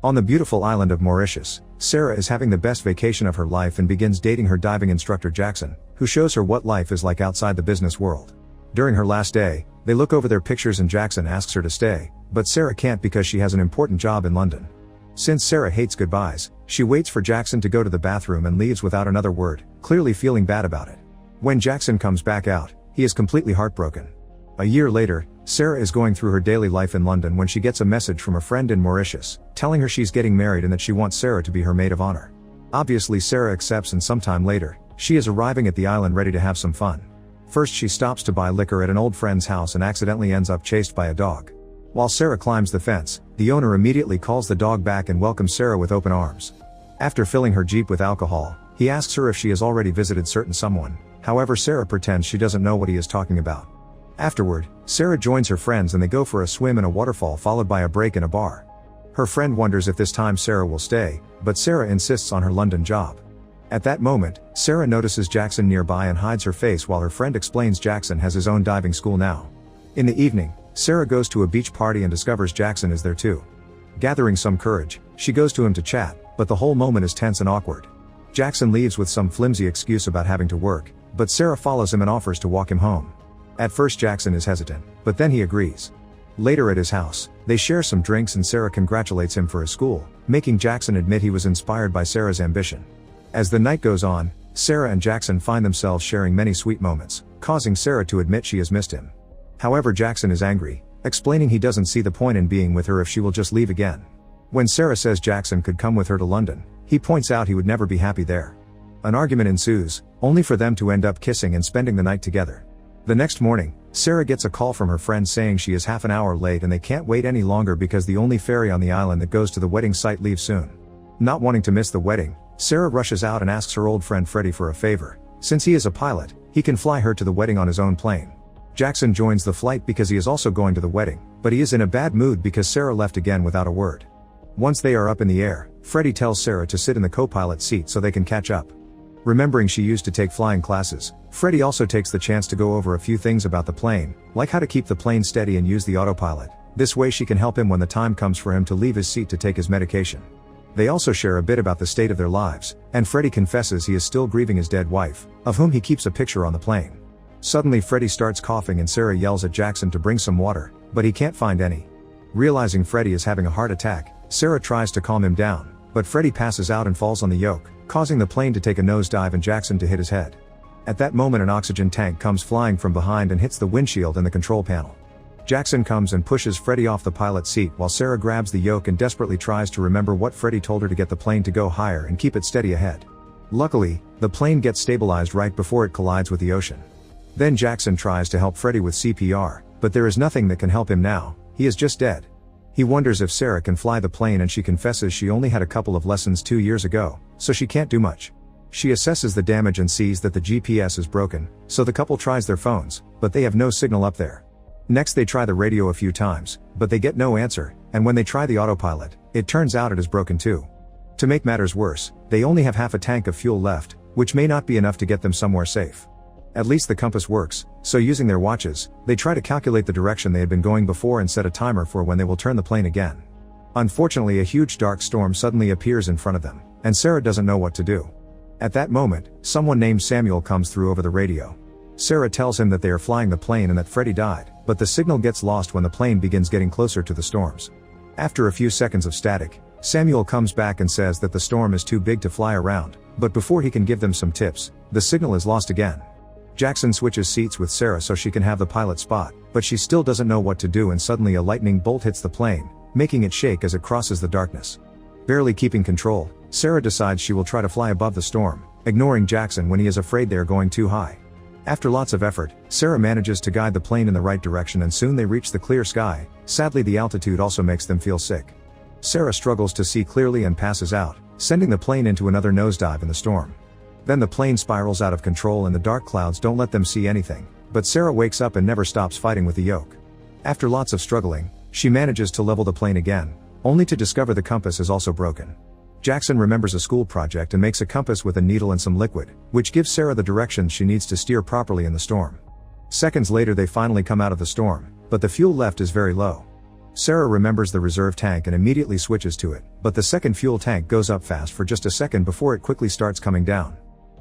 On the beautiful island of Mauritius, Sarah is having the best vacation of her life and begins dating her diving instructor Jackson, who shows her what life is like outside the business world. During her last day, they look over their pictures and Jackson asks her to stay, but Sarah can't because she has an important job in London. Since Sarah hates goodbyes, she waits for Jackson to go to the bathroom and leaves without another word, clearly feeling bad about it. When Jackson comes back out, he is completely heartbroken. A year later, Sarah is going through her daily life in London when she gets a message from a friend in Mauritius, telling her she's getting married and that she wants Sarah to be her maid of honor. Obviously Sarah accepts, and sometime later, she is arriving at the island ready to have some fun. First she stops to buy liquor at an old friend's house and accidentally ends up chased by a dog. While Sarah climbs the fence, the owner immediately calls the dog back and welcomes Sarah with open arms. After filling her Jeep with alcohol, he asks her if she has already visited certain someone, however Sarah pretends she doesn't know what he is talking about. Afterward, Sarah joins her friends and they go for a swim in a waterfall followed by a break in a bar. Her friend wonders if this time Sarah will stay, but Sarah insists on her London job. At that moment, Sarah notices Jackson nearby and hides her face while her friend explains Jackson has his own diving school now. In the evening, Sarah goes to a beach party and discovers Jackson is there too. Gathering some courage, she goes to him to chat, but the whole moment is tense and awkward. Jackson leaves with some flimsy excuse about having to work, but Sarah follows him and offers to walk him home. At first Jackson is hesitant, but then he agrees. Later at his house, they share some drinks and Sarah congratulates him for his school, making Jackson admit he was inspired by Sarah's ambition. As the night goes on, Sarah and Jackson find themselves sharing many sweet moments, causing Sarah to admit she has missed him. However, Jackson is angry, explaining he doesn't see the point in being with her if she will just leave again. When Sarah says Jackson could come with her to London, he points out he would never be happy there. An argument ensues, only for them to end up kissing and spending the night together. The next morning, Sarah gets a call from her friend saying she is half an hour late and they can't wait any longer because the only ferry on the island that goes to the wedding site leaves soon. Not wanting to miss the wedding, Sarah rushes out and asks her old friend Freddie for a favor. Since he is a pilot, he can fly her to the wedding on his own plane. Jackson joins the flight because he is also going to the wedding, but he is in a bad mood because Sarah left again without a word. Once they are up in the air, Freddie tells Sarah to sit in the co-pilot seat so they can catch up. Remembering she used to take flying classes, Freddie also takes the chance to go over a few things about the plane, like how to keep the plane steady and use the autopilot. This way she can help him when the time comes for him to leave his seat to take his medication. They also share a bit about the state of their lives, and Freddie confesses he is still grieving his dead wife, of whom he keeps a picture on the plane. Suddenly Freddie starts coughing and Sarah yells at Jackson to bring some water, but he can't find any. Realizing Freddie is having a heart attack, Sarah tries to calm him down, but Freddie passes out and falls on the yoke, causing the plane to take a nosedive and Jackson to hit his head. At that moment an oxygen tank comes flying from behind and hits the windshield and the control panel. Jackson comes and pushes Freddie off the pilot seat while Sarah grabs the yoke and desperately tries to remember what Freddie told her to get the plane to go higher and keep it steady ahead. Luckily, the plane gets stabilized right before it collides with the ocean. Then Jackson tries to help Freddie with CPR, but there is nothing that can help him now, he is just dead. He wonders if Sarah can fly the plane and she confesses she only had a couple of lessons 2 years ago, so she can't do much. She assesses the damage and sees that the GPS is broken, so the couple tries their phones, but they have no signal up there. Next they try the radio a few times, but they get no answer, and when they try the autopilot, it turns out it is broken too. To make matters worse, they only have half a tank of fuel left, which may not be enough to get them somewhere safe. At least the compass works, so using their watches, they try to calculate the direction they had been going before and set a timer for when they will turn the plane again. Unfortunately, a huge dark storm suddenly appears in front of them, and Sarah doesn't know what to do. At that moment, someone named Samuel comes through over the radio. Sarah tells him that they are flying the plane and that Freddie died, but the signal gets lost when the plane begins getting closer to the storms. After a few seconds of static, Samuel comes back and says that the storm is too big to fly around, but before he can give them some tips, the signal is lost again. Jackson switches seats with Sarah so she can have the pilot spot, but she still doesn't know what to do and suddenly a lightning bolt hits the plane, making it shake as it crosses the darkness. Barely keeping control, Sarah decides she will try to fly above the storm, ignoring Jackson when he is afraid they are going too high. After lots of effort, Sarah manages to guide the plane in the right direction and soon they reach the clear sky. Sadly, the altitude also makes them feel sick. Sarah struggles to see clearly and passes out, sending the plane into another nosedive in the storm. Then the plane spirals out of control and the dark clouds don't let them see anything, but Sarah wakes up and never stops fighting with the yoke. After lots of struggling, she manages to level the plane again, only to discover the compass is also broken. Jackson remembers a school project and makes a compass with a needle and some liquid, which gives Sarah the directions she needs to steer properly in the storm. Seconds later they finally come out of the storm, but the fuel left is very low. Sarah remembers the reserve tank and immediately switches to it, but the second fuel tank goes up fast for just a second before it quickly starts coming down.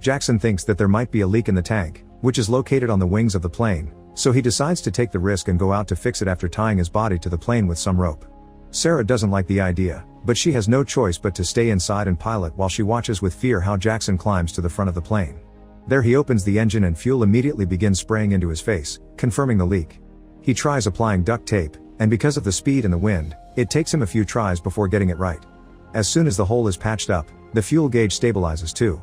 Jackson thinks that there might be a leak in the tank, which is located on the wings of the plane, so he decides to take the risk and go out to fix it after tying his body to the plane with some rope. Sarah doesn't like the idea, but she has no choice but to stay inside and pilot while she watches with fear how Jackson climbs to the front of the plane. There he opens the engine and fuel immediately begins spraying into his face, confirming the leak. He tries applying duct tape, and because of the speed and the wind, it takes him a few tries before getting it right. As soon as the hole is patched up, the fuel gauge stabilizes too.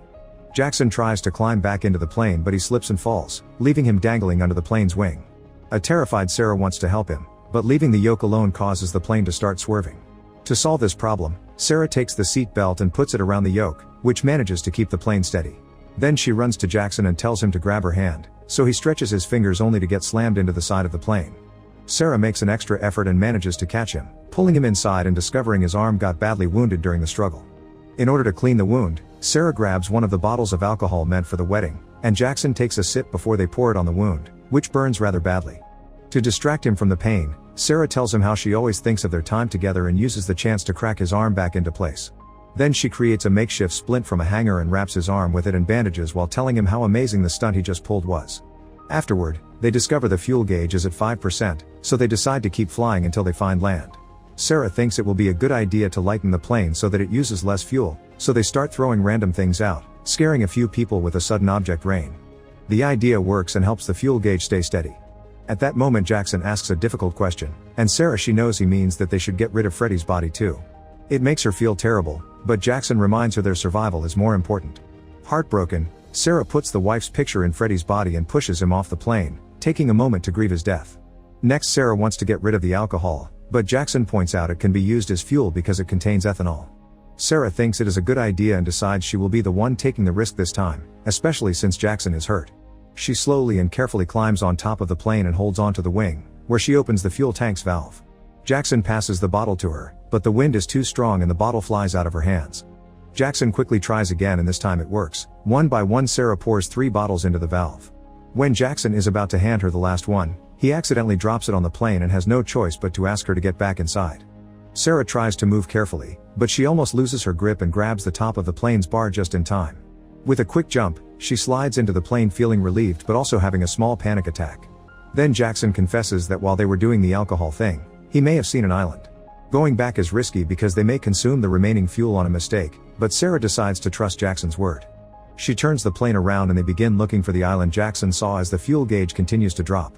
Jackson tries to climb back into the plane but he slips and falls, leaving him dangling under the plane's wing. A terrified Sarah wants to help him, but leaving the yoke alone causes the plane to start swerving. To solve this problem, Sarah takes the seat belt and puts it around the yoke, which manages to keep the plane steady. Then she runs to Jackson and tells him to grab her hand, so he stretches his fingers only to get slammed into the side of the plane. Sarah makes an extra effort and manages to catch him, pulling him inside and discovering his arm got badly wounded during the struggle. In order to clean the wound, Sarah grabs one of the bottles of alcohol meant for the wedding, and Jackson takes a sip before they pour it on the wound, which burns rather badly. To distract him from the pain, Sarah tells him how she always thinks of their time together and uses the chance to crack his arm back into place. Then she creates a makeshift splint from a hanger and wraps his arm with it and bandages while telling him how amazing the stunt he just pulled was. Afterward, they discover the fuel gauge is at 5%, so they decide to keep flying until they find land. Sarah thinks it will be a good idea to lighten the plane so that it uses less fuel, so they start throwing random things out, scaring a few people with a sudden object rain. The idea works and helps the fuel gauge stay steady. At that moment Jackson asks a difficult question, and Sarah she knows he means that they should get rid of Freddie's body too. It makes her feel terrible, but Jackson reminds her their survival is more important. Heartbroken, Sarah puts the wife's picture in Freddie's body and pushes him off the plane, taking a moment to grieve his death. Next Sarah wants to get rid of the alcohol, but Jackson points out it can be used as fuel because it contains ethanol. Sarah thinks it is a good idea and decides she will be the one taking the risk this time, especially since Jackson is hurt. She slowly and carefully climbs on top of the plane and holds onto the wing, where she opens the fuel tank's valve. Jackson passes the bottle to her, but the wind is too strong and the bottle flies out of her hands. Jackson quickly tries again and this time it works. One by one Sarah pours 3 bottles into the valve. When Jackson is about to hand her the last one, he accidentally drops it on the plane and has no choice but to ask her to get back inside. Sarah tries to move carefully, but she almost loses her grip and grabs the top of the plane's bar just in time. With a quick jump, she slides into the plane feeling relieved but also having a small panic attack. Then Jackson confesses that while they were doing the alcohol thing, he may have seen an island. Going back is risky because they may consume the remaining fuel on a mistake, but Sarah decides to trust Jackson's word. She turns the plane around and they begin looking for the island Jackson saw as the fuel gauge continues to drop.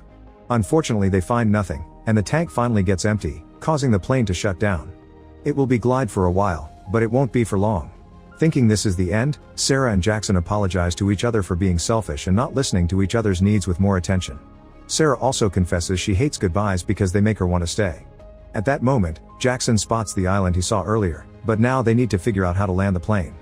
Unfortunately they find nothing, and the tank finally gets empty, causing the plane to shut down. It will be glide for a while, but it won't be for long. Thinking this is the end, Sarah and Jackson apologize to each other for being selfish and not listening to each other's needs with more attention. Sarah also confesses she hates goodbyes because they make her want to stay. At that moment, Jackson spots the island he saw earlier, but now they need to figure out how to land the plane.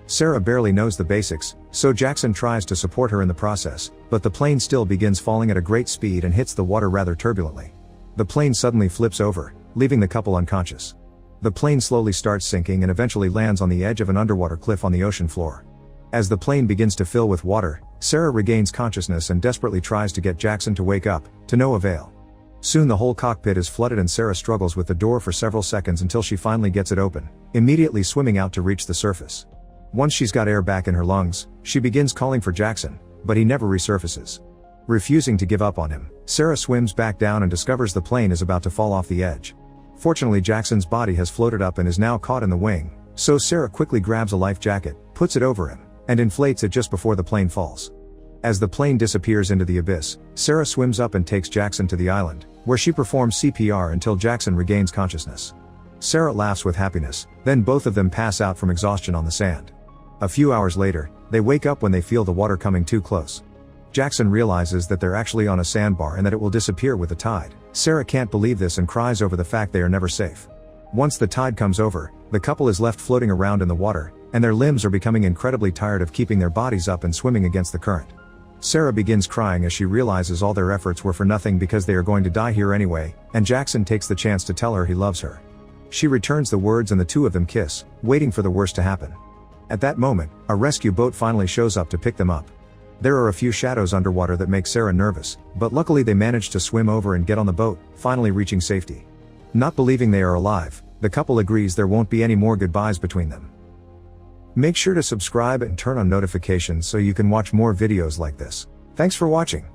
Sarah barely knows the basics, so Jackson tries to support her in the process, but the plane still begins falling at a great speed and hits the water rather turbulently. The plane suddenly flips over, leaving the couple unconscious. The plane slowly starts sinking and eventually lands on the edge of an underwater cliff on the ocean floor. As the plane begins to fill with water, Sarah regains consciousness and desperately tries to get Jackson to wake up, to no avail. Soon the whole cockpit is flooded and Sarah struggles with the door for several seconds until she finally gets it open, immediately swimming out to reach the surface. Once she's got air back in her lungs, she begins calling for Jackson, but he never resurfaces. Refusing to give up on him, Sarah swims back down and discovers the plane is about to fall off the edge. Fortunately Jackson's body has floated up and is now caught in the wing, so Sarah quickly grabs a life jacket, puts it over him, and inflates it just before the plane falls. As the plane disappears into the abyss, Sarah swims up and takes Jackson to the island, where she performs CPR until Jackson regains consciousness. Sarah laughs with happiness, then both of them pass out from exhaustion on the sand. A few hours later, they wake up when they feel the water coming too close. Jackson realizes that they're actually on a sandbar and that it will disappear with the tide. Sarah can't believe this and cries over the fact they are never safe. Once the tide comes over, the couple is left floating around in the water, and their limbs are becoming incredibly tired of keeping their bodies up and swimming against the current. Sarah begins crying as she realizes all their efforts were for nothing because they are going to die here anyway, and Jackson takes the chance to tell her he loves her. She returns the words and the two of them kiss, waiting for the worst to happen. At that moment, a rescue boat finally shows up to pick them up. There are a few shadows underwater that make Sarah nervous, but luckily they manage to swim over and get on the boat, finally reaching safety. Not believing they are alive, the couple agrees there won't be any more goodbyes between them. Make sure to subscribe and turn on notifications so you can watch more videos like this. Thanks for watching.